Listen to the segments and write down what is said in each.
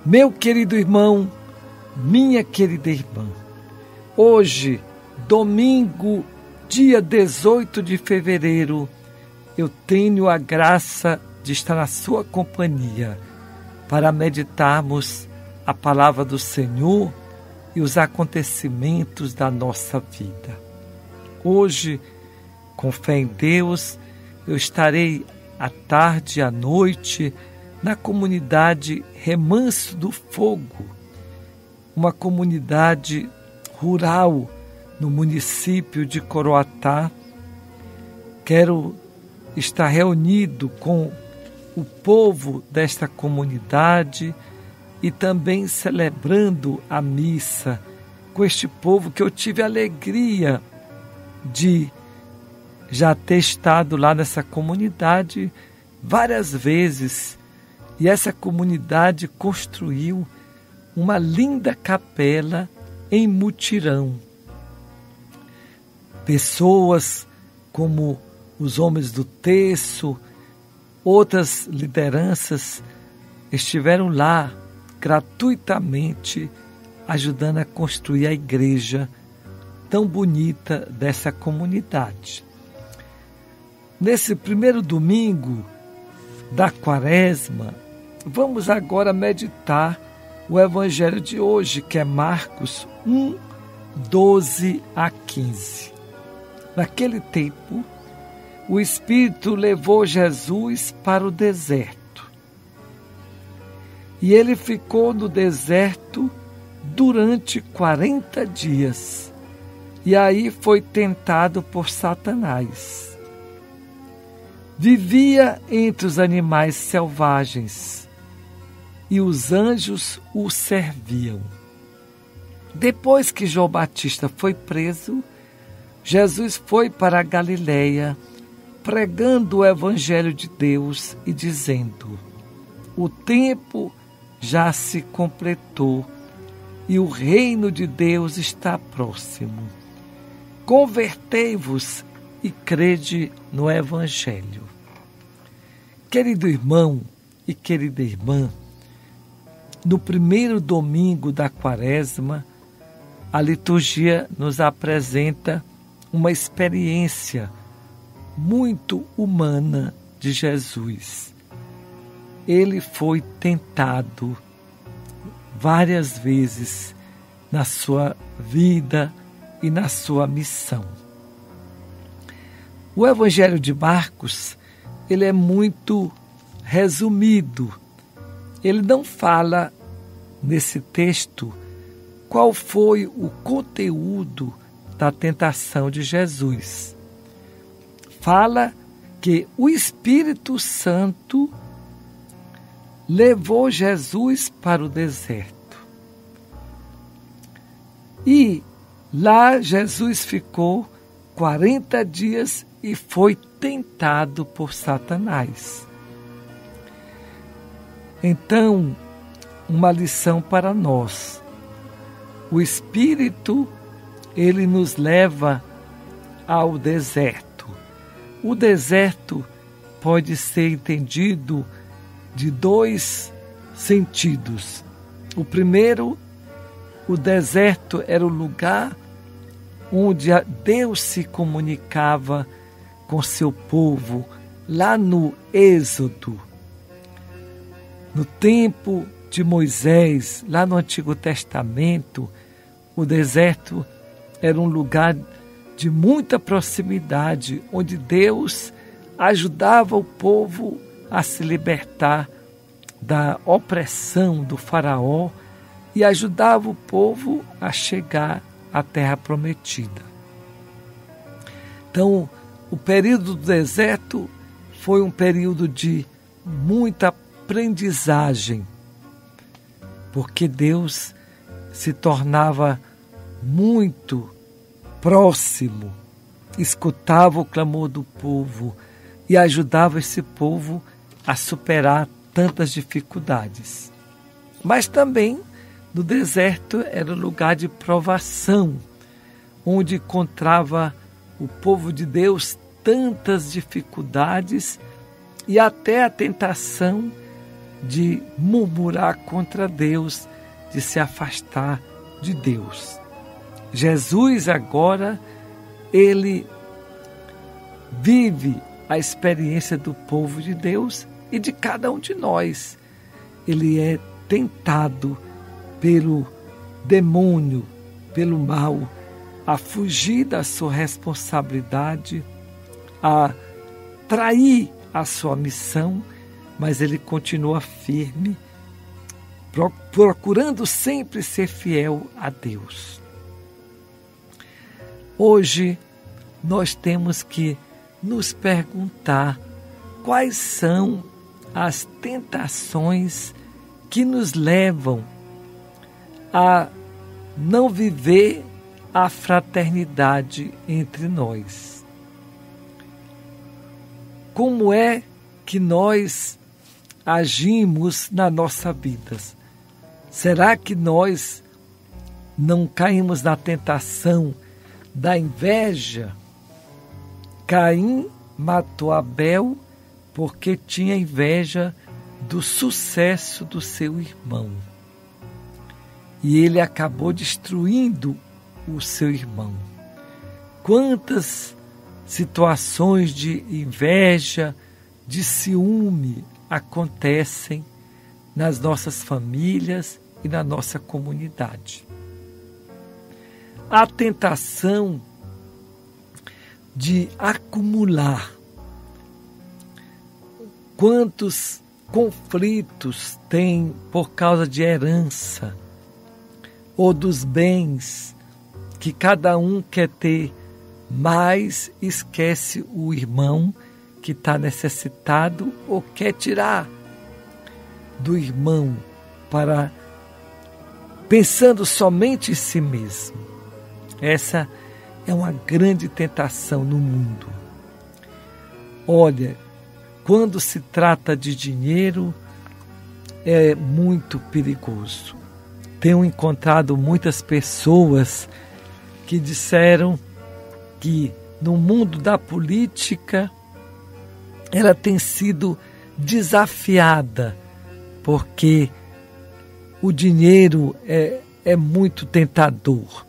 Meu querido irmão, minha querida irmã, hoje, domingo, dia 18 de fevereiro, eu tenho a graça de estar na sua companhia para meditarmos a palavra do Senhor e os acontecimentos da nossa vida. Hoje, com fé em Deus, eu estarei à tarde e à noite na comunidade Remanso do Fogo, uma comunidade rural no município de Coroatá. Quero estar reunido com o povo desta comunidade e também celebrando a missa com este povo que eu tive a alegria de já ter estado lá nessa comunidade várias vezes. E essa comunidade construiu uma linda capela em mutirão. Pessoas como os homens do terço, outras lideranças estiveram lá gratuitamente ajudando a construir a igreja tão bonita dessa comunidade. Nesse primeiro domingo da Quaresma, vamos agora meditar o Evangelho de hoje, que é Marcos 1, 12 a 15. Naquele tempo, o Espírito levou Jesus para o deserto. E ele ficou no deserto durante 40 dias. E aí foi tentado por Satanás. Vivia entre os animais selvagens e os anjos o serviam. Depois que João Batista foi preso, Jesus foi para a Galileia, pregando o Evangelho de Deus e dizendo: o tempo já se completou e o reino de Deus está próximo. Convertei-vos e crede no Evangelho. Querido irmão e querida irmã, no primeiro domingo da Quaresma, a liturgia nos apresenta uma experiência muito humana de Jesus. Ele foi tentado várias vezes na sua vida e na sua missão. O Evangelho de Marcos, ele é muito resumido. Ele não fala nesse texto qual foi o conteúdo da tentação de Jesus. Fala que o Espírito Santo levou Jesus para o deserto. E lá Jesus ficou 40 dias e foi tentado por Satanás. Então, uma lição para nós. O Espírito, ele nos leva ao deserto. O deserto pode ser entendido de dois sentidos. O primeiro, o deserto era o lugar onde Deus se comunicava com seu povo, lá no Êxodo. No tempo de Moisés, lá no Antigo Testamento, o deserto era um lugar de muita proximidade, onde Deus ajudava o povo a se libertar da opressão do faraó e ajudava o povo a chegar à terra prometida. Então, o período do deserto foi um período de muita aprendizagem, porque Deus se tornava muito próximo, escutava o clamor do povo e ajudava esse povo a superar tantas dificuldades. Mas também no deserto era lugar de provação, onde encontrava o povo de Deus tantas dificuldades e até a tentação de murmurar contra Deus, de se afastar de Deus. Jesus agora, ele vive a experiência do povo de Deus e de cada um de nós. Ele é tentado pelo demônio, pelo mal, a fugir da sua responsabilidade, a trair a sua missão, mas ele continua firme, procurando sempre ser fiel a Deus. Hoje, nós temos que nos perguntar quais são as tentações que nos levam a não viver a fraternidade entre nós. Como é que nós agimos na nossa vida? Será que nós não caímos na tentação da inveja? Caim matou Abel porque tinha inveja do sucesso do seu irmão. E ele acabou destruindo o seu irmão. Quantas situações de inveja, de ciúme acontecem nas nossas famílias e na nossa comunidade. A tentação de acumular. Quantos conflitos tem por causa de herança ou dos bens que cada um quer ter, mas esquece o irmão que está necessitado ou quer tirar do irmão para pensando somente em si mesmo. Essa é uma grande tentação no mundo. Olha, quando se trata de dinheiro, é muito perigoso. Tenho encontrado muitas pessoas que disseram que no mundo da política ela tem sido desafiada porque o dinheiro é muito tentador.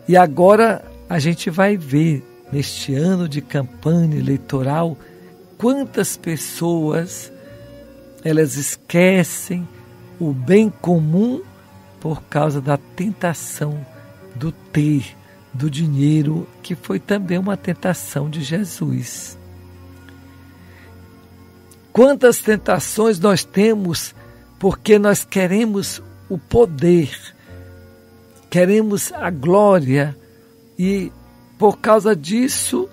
E agora a gente vai ver neste ano de campanha eleitoral quantas pessoas elas esquecem o bem comum por causa da tentação do ter, do dinheiro, que foi também uma tentação de Jesus. Quantas tentações nós temos porque nós queremos o poder, queremos a glória e por causa disso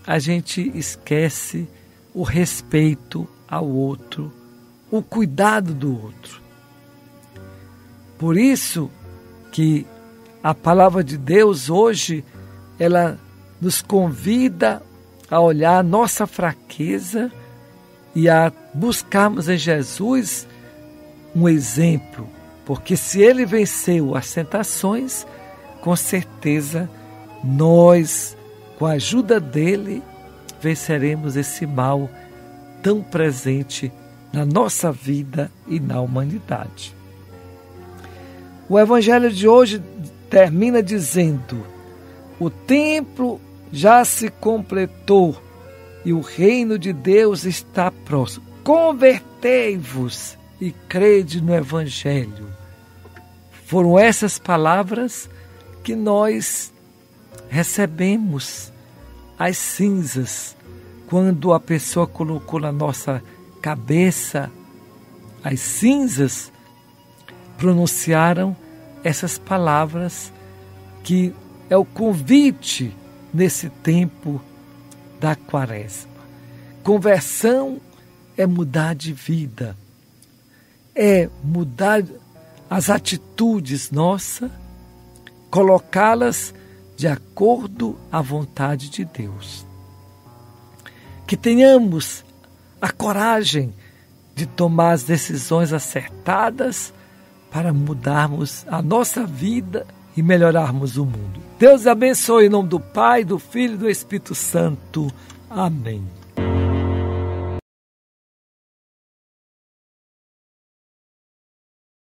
a gente esquece o respeito ao outro, o cuidado do outro. Por isso que a palavra de Deus hoje, ela nos convida a olhar a nossa fraqueza e a buscarmos em Jesus um exemplo, porque se ele venceu as tentações, com certeza nós, com a ajuda dele, venceremos esse mal tão presente na nossa vida e na humanidade. O evangelho de hoje termina dizendo: o templo já se completou e o reino de Deus está próximo. Convertei-vos e crede no evangelho. Foram essas palavras que nós recebemos as cinzas quando a pessoa colocou na nossa cabeça as cinzas, pronunciaram essas palavras que é o convite nesse tempo da quaresma. Conversão é mudar de vida, é mudar as atitudes nossas, colocá-las de acordo à vontade de Deus. Que tenhamos a coragem de tomar as decisões acertadas para mudarmos a nossa vida e melhorarmos o mundo. Deus abençoe em nome do Pai, do Filho e do Espírito Santo. Amém.